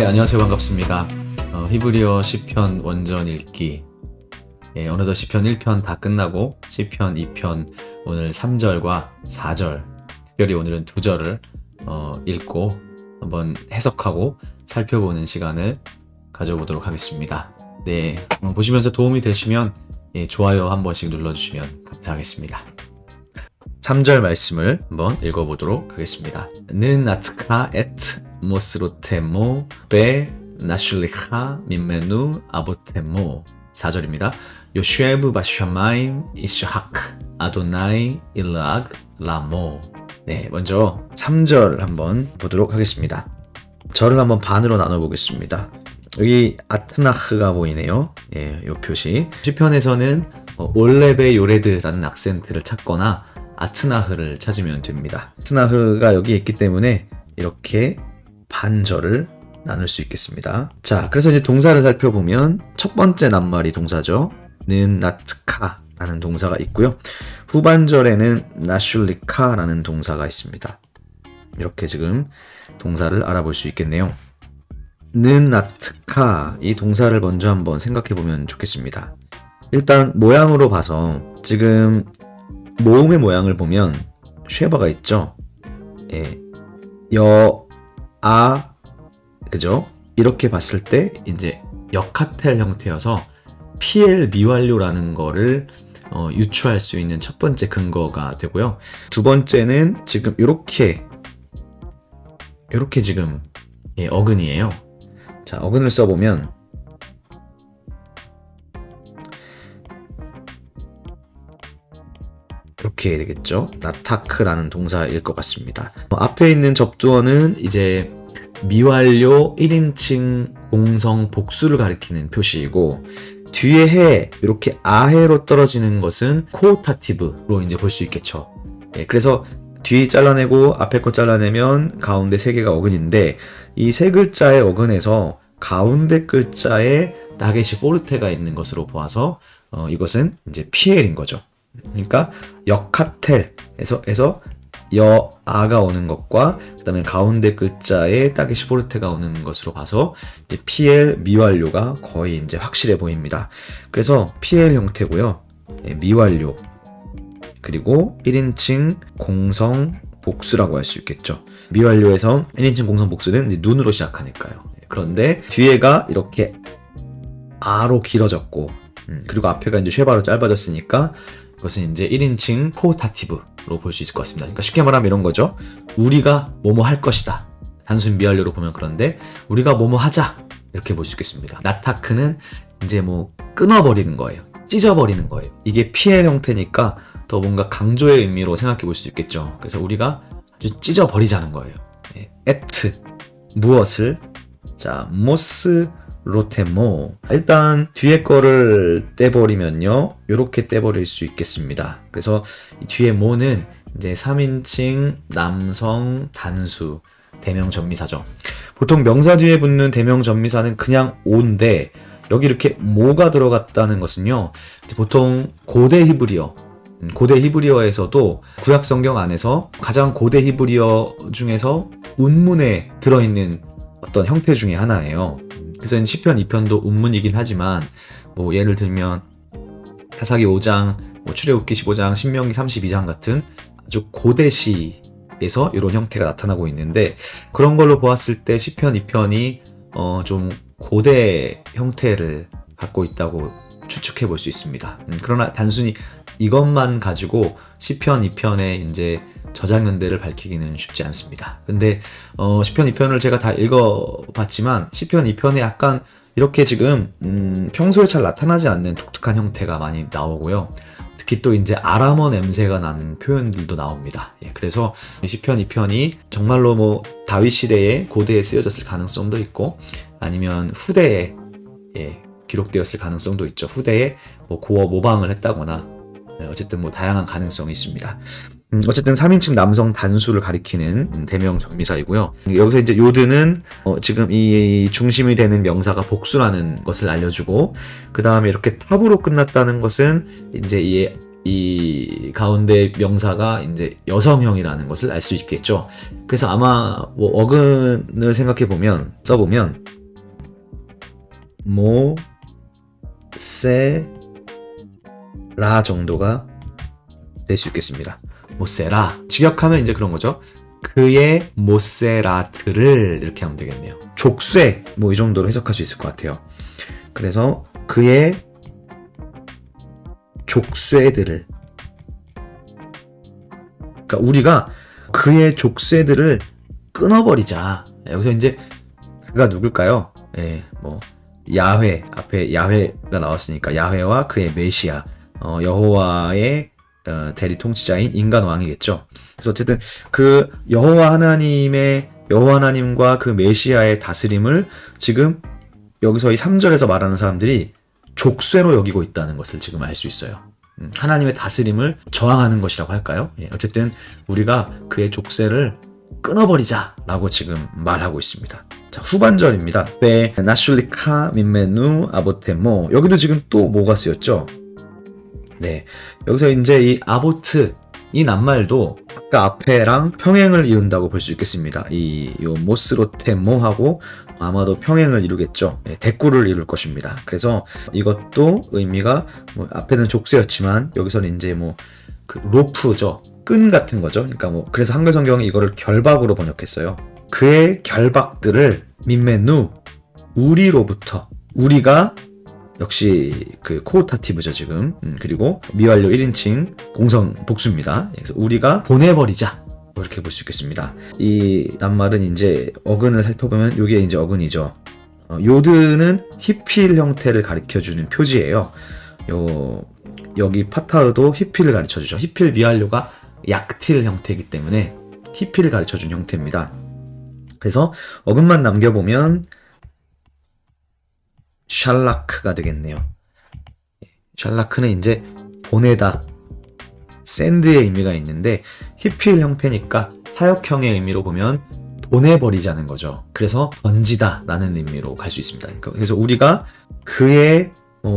네, 안녕하세요. 반갑습니다. 히브리어 시편 원전 읽기. 어느덧 시편 1편 다 끝나고 시편 2편 오늘 3절과 4절, 특별히 오늘은 2절을 읽고 한번 해석하고 살펴보는 시간을 가져보도록 하겠습니다. 네, 보시면서 도움이 되시면 좋아요 한 번씩 눌러주시면 감사하겠습니다. 3절 말씀을 한번 읽어보도록 하겠습니다. 는 나트카 에트 모스로테모 베 나슐리카 민메누 아보테모. 4절입니다. 요쉐브 바샤마임 이스하크 아도나이 일락 라모. 네, 먼저 3절 한번 보도록 하겠습니다. 절을 한번 반으로 나눠보겠습니다. 여기 아트나흐가 보이네요. 이 표시. 시편에서는 올레베 요레드라는 악센트를 찾거나 아트나흐를 찾으면 됩니다. 아트나흐가 여기 있기 때문에 이렇게 반절을 나눌 수 있겠습니다. 자, 그래서 이제 동사를 살펴보면 첫 번째 낱말이 동사죠. 는 나트카 라는 동사가 있고요. 후반절에는 나슐리카 라는 동사가 있습니다. 이렇게 지금 동사를 알아볼 수 있겠네요. 는 나트카, 이 동사를 먼저 한번 생각해 보면 좋겠습니다. 일단 모양으로 봐서 지금 모음의 모양을 보면 쉐바가 있죠. 여, 아, 그죠? 이렇게 봤을 때 이제 역하텔 형태여서 PL 미완료라는 거를 유추할 수 있는 첫 번째 근거가 되고요. 두 번째는 지금 이렇게 지금 어근이에요. 자, 어근을 써보면 이렇게 되겠죠. 나타크라는 동사일 것 같습니다. 앞에 있는 접두어는 이제 미완료 1인칭 공성 복수를 가리키는 표시이고, 뒤에 해 이렇게 아해로 떨어지는 것은 코오타티브로 이제 볼 수 있겠죠. 그래서 뒤 잘라내고 앞에 거 잘라내면 가운데 세 개가 어근인데, 이 세 글자의 어근에서 가운데 글자에 나게시 포르테가 있는 것으로 보아서 이것은 이제 PL인 거죠. 그러니까 역하텔에서 여아가 오는 것과 그 다음에 가운데 글자에 따게시 포르테가 오는 것으로 봐서 이제 PL 미완료가 거의 이제 확실해 보입니다. 그래서 PL 형태고요. 미완료 그리고 1인칭 공성 복수라고 할 수 있겠죠. 미완료에서 1인칭 공성 복수는 이제 눈으로 시작하니까요. 그런데 뒤에가 이렇게 아로 길어졌고, 그리고 앞에가 이제 쉐바로 짧아졌으니까 이것은 이제 1인칭 코오타티브로 볼 수 있을 것 같습니다. 그러니까 쉽게 말하면 이런 거죠. 우리가 뭐뭐 할 것이다. 단순 미완료로 보면 그런데 우리가 뭐뭐 하자. 이렇게 볼 수 있겠습니다. 나타크는 이제 뭐 끊어버리는 거예요. 찢어버리는 거예요. 이게 PL 형태니까 더 뭔가 강조의 의미로 생각해 볼 수 있겠죠. 그래서 우리가 아주 찢어버리자는 거예요. 에트, 무엇을. 자, 모스 로테모. 일단 뒤에 거를 떼버리면요, 이렇게 떼버릴 수 있겠습니다. 그래서 이 뒤에 모는 이제 3인칭 남성 단수 대명 전미사죠. 보통 명사 뒤에 붙는 대명 전미사는 그냥 오인데, 여기 이렇게 모가 들어갔다는 것은요, 이제 보통 고대 히브리어에서도 구약 성경 안에서 가장 고대 히브리어 중에서 운문에 들어있는 어떤 형태 중에 하나예요. 그래서 시편 2편도 운문이긴 하지만, 뭐 예를 들면 사사기 5장, 출애굽기 15장, 신명기 32장 같은 아주 고대 시에서 이런 형태가 나타나고 있는데, 그런 걸로 보았을 때 시편 2편이 좀 고대 형태를 갖고 있다고 추측해 볼 수 있습니다. 그러나 단순히 이것만 가지고 시편 2편의 이제 저작년대를 밝히기는 쉽지 않습니다. 근데 시편 2편을 제가 다 읽어봤지만 시편 2편에 약간 이렇게 지금 평소에 잘 나타나지 않는 독특한 형태가 많이 나오고요. 특히 또 이제 아람어 냄새가 나는 표현들도 나옵니다. 그래서 시편 2편이 정말로 뭐 다윗 시대에 고대에 쓰여졌을 가능성도 있고, 아니면 후대에 기록되었을 가능성도 있죠. 후대에 뭐 고어 모방을 했다거나, 어쨌든 뭐 다양한 가능성이 있습니다. 어쨌든 3인칭 남성 단수를 가리키는 대명 전미사이고요. 여기서 이제 요드는 지금 이 중심이 되는 명사가 복수라는 것을 알려주고, 그 다음에 이렇게 탑으로 끝났다는 것은 이제 이 이 가운데 명사가 이제 여성형이라는 것을 알 수 있겠죠. 그래서 아마 뭐 어근을 생각해 보면 써보면 모, 세, 라 정도가 될 수 있겠습니다. 모세라. 직역하면 이제 그런 거죠. 그의 모세라트를 이렇게 하면 되겠네요. 족쇄 뭐 이 정도로 해석할 수 있을 것 같아요. 그래서 그의 족쇄들을, 그러니까 우리가 그의 족쇄들을 끊어버리자. 여기서 이제 그가 누굴까요? 예, 뭐 야훼, 앞에 야훼가 나왔으니까 야훼와 그의 메시아, 여호와의 대리 통치자인 인간 왕이겠죠. 그래서 어쨌든 그 여호와 하나님과 그 메시아의 다스림을 지금 여기서 이 3절에서 말하는 사람들이 족쇄로 여기고 있다는 것을 지금 알 수 있어요. 하나님의 다스림을 저항하는 것이라고 할까요? 예, 어쨌든 우리가 그의 족쇄를 끊어버리자 라고 지금 말하고 있습니다. 자, 후반절입니다. 베 나슐리카 민메누 아보테모. 여기도 지금 또 뭐가 쓰였죠? 네, 여기서 이제 이 아보트, 이 낱말도 아까 앞에랑 평행을 이룬다고 볼 수 있겠습니다. 요 모스로테모하고 아마도 평행을 이루겠죠. 네, 대꾸를 이룰 것입니다. 그래서 이것도 의미가 뭐 앞에는 족쇄였지만 여기서는 이제 뭐 그 로프죠. 끈 같은 거죠. 그러니까 뭐 그래서 한글 성경이 이거를 결박으로 번역했어요. 그의 결박들을 민메누, 우리로부터, 우리가 역시 그 코오타티브죠 지금. 그리고 미완료 1인칭 공성 복수입니다. 그래서 우리가 보내버리자, 이렇게 볼 수 있겠습니다. 이 낱말은 이제 어근을 살펴보면 이게 이제 어근이죠. 요드는 히필 형태를 가리켜주는 표지예요. 여기 파타흐도 히필을 가르쳐주죠. 히필 미완료가 약틸 형태이기 때문에 히필을 가르쳐주는 형태입니다. 그래서 어근만 남겨보면 샬라크가 되겠네요. 샬라크는 이제 보내다, 샌드의 의미가 있는데 히필 형태니까 사역형의 의미로 보면 보내버리자는 거죠. 그래서 던지다 라는 의미로 갈 수 있습니다. 그래서 우리가 그의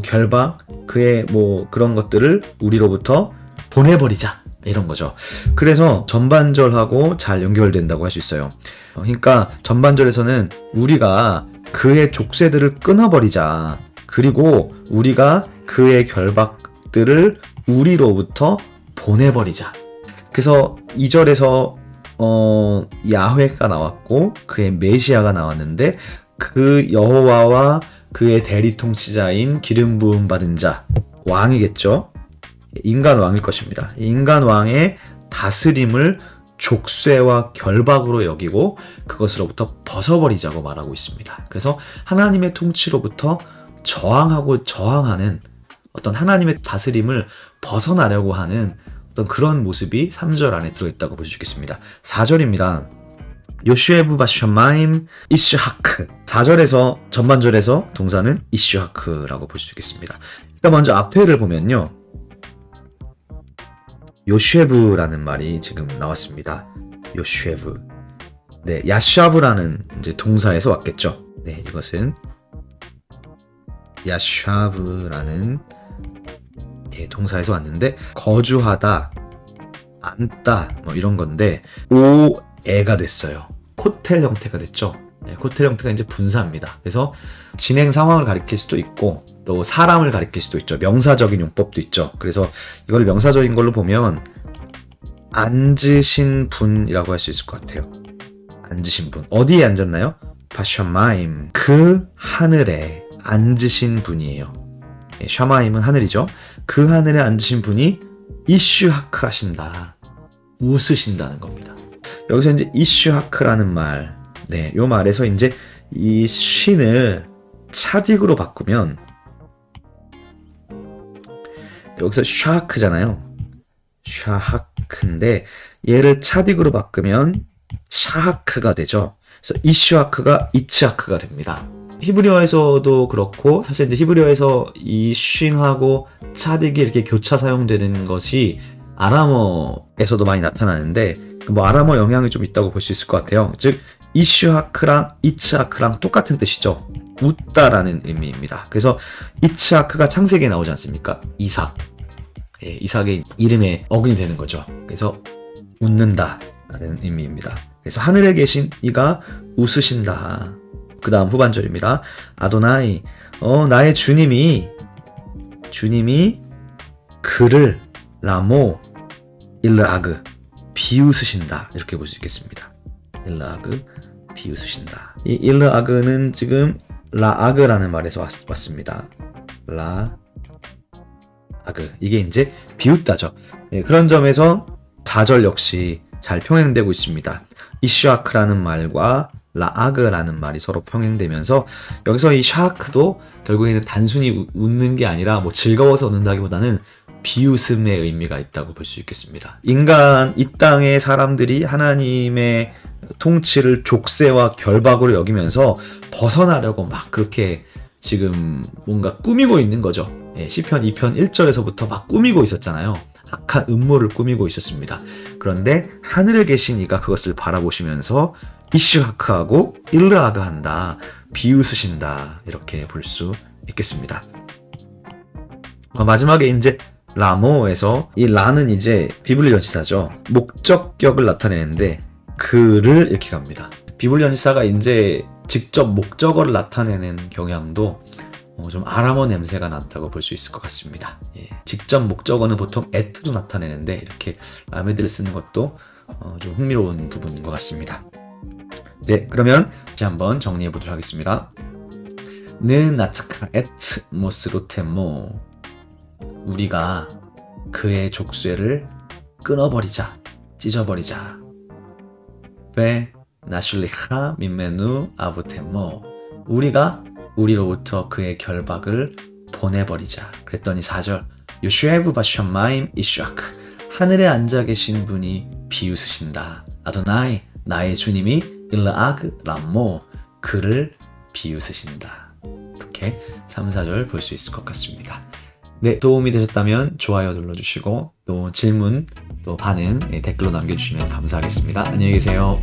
결박, 그의 뭐 그런 것들을 우리로부터 보내버리자, 이런 거죠. 그래서 전반절하고 잘 연결된다고 할 수 있어요. 그러니까 전반절에서는 우리가 그의 족쇄들을 끊어버리자, 그리고 우리가 그의 결박들을 우리로부터 보내버리자. 그래서 2절에서 야훼가 나왔고 그의 메시아가 나왔는데 그 여호와와 그의 대리 통치자인 기름 부음 받은 자, 왕이겠죠. 인간 왕일 것입니다. 인간 왕의 다스림을 족쇄와 결박으로 여기고 그것으로부터 벗어버리자고 말하고 있습니다. 그래서 하나님의 통치로부터 저항하는 어떤 하나님의 다스림을 벗어나려고 하는 어떤 그런 모습이 3절 안에 들어있다고 볼 수 있겠습니다. 4절입니다. 요슈에브 바샤마임 이슈하크. 4절에서 전반절에서 동사는 이슈하크라고 볼 수 있겠습니다. 일단 먼저 앞에를 보면요, 요슈에브라는 말이 지금 나왔습니다. 요슈에브. 네, 야샤브라는 이제 동사에서 왔겠죠. 네, 이것은 야샤브라는 동사에서 왔는데 거주하다, 앉다 뭐 이런 건데 오에가 됐어요. 코텔 형태가 됐죠. 네, 코텔 형태가 이제 분사입니다. 그래서 진행 상황을 가리킬 수도 있고 또 사람을 가리킬 수도 있죠. 명사적인 용법도 있죠. 그래서 이걸 명사적인 걸로 보면 앉으신 분이라고 할 수 있을 것 같아요. 앉으신 분. 어디에 앉았나요? 바샤마임. 그 하늘에 앉으신 분이에요. 네, 샤마임은 하늘이죠. 그 하늘에 앉으신 분이 이슈하크 하신다, 웃으신다는 겁니다. 여기서 이제 이슈하크라는 말, 네, 요 말에서 이제 이 쉰을 차딕으로 바꾸면 여기서 샤하크잖아요. 샤하크인데 얘를 차딕으로 바꾸면 차하크가 되죠. 그래서 이슈하크가 이츠하크가 됩니다. 히브리어에서도 그렇고 사실 이제 히브리어에서 이 쉰하고 차딕이 이렇게 교차 사용되는 것이 아람어에서도 많이 나타나는데 뭐 아람어 영향이 좀 있다고 볼 수 있을 것 같아요. 즉 이슈하크랑 이츠하크랑 똑같은 뜻이죠. 웃다라는 의미입니다. 그래서 이츠하크가 창세기에 나오지 않습니까? 이삭. 예, 이삭의 이름에 어근이 되는 거죠. 그래서 웃는다 라는 의미입니다. 그래서 하늘에 계신 이가 웃으신다. 그 다음 후반절입니다. 아도나이, 나의 주님이 그를 라모 일르아그 비웃으신다. 이렇게 볼 수 있겠습니다. 일르아그 비웃으신다. 이 일르아그는 지금 라아그라는 말에서 왔습니다. 라아그, 이게 이제 비웃다죠. 네, 그런 점에서 4절 역시 잘 평행되고 있습니다. 이슈아크라는 말과 라아그라는 말이 서로 평행되면서 여기서 이 샤크도 결국에는 단순히 웃는 게 아니라 뭐 즐거워서 웃는다기보다는 비웃음의 의미가 있다고 볼 수 있겠습니다. 이 땅의 사람들이 하나님의 통치를 족쇄와 결박으로 여기면서 벗어나려고 막 그렇게 지금 뭔가 꾸미고 있는 거죠. 예, 시편 2편 1절에서부터 막 꾸미고 있었잖아요. 악한 음모를 꾸미고 있었습니다. 그런데 하늘에 계신 이가 그것을 바라보시면서 이슈하크하고 일르아그 한다, 비웃으신다, 이렇게 볼 수 있겠습니다. 마지막에 이제 라모에서 이 라는 이제 비블리 전치사죠. 목적격을 나타내는데 그를 이렇게 갑니다. 비블리 전치사가 이제 직접 목적어를 나타내는 경향도 좀 아람어 냄새가 난다고 볼 수 있을 것 같습니다. 예, 직접 목적어는 보통 at로 나타내는데 이렇게 라메드를 쓰는 것도 좀 흥미로운 부분인 것 같습니다. 네, 그러면 이제 한번 정리해 보도록 하겠습니다. 는 나츠카 에트 모스로테모, 우리가 그의 족쇄를 끊어버리자, 찢어버리자. 베 나슐리하 민메누 아부테모, 우리가 우리로부터 그의 결박을 보내버리자. 그랬더니 4절 요슈에브 바샤마임 이슈아크, 하늘에 앉아 계신 분이 비웃으신다. 아도나이, 나의 주님이 일라아그 람모, 그를 비웃으신다. 이렇게 3, 4절 볼 수 있을 것 같습니다. 네, 도움이 되셨다면 좋아요 눌러주시고 또 질문, 또 반응 댓글로 남겨주시면 감사하겠습니다. 안녕히 계세요.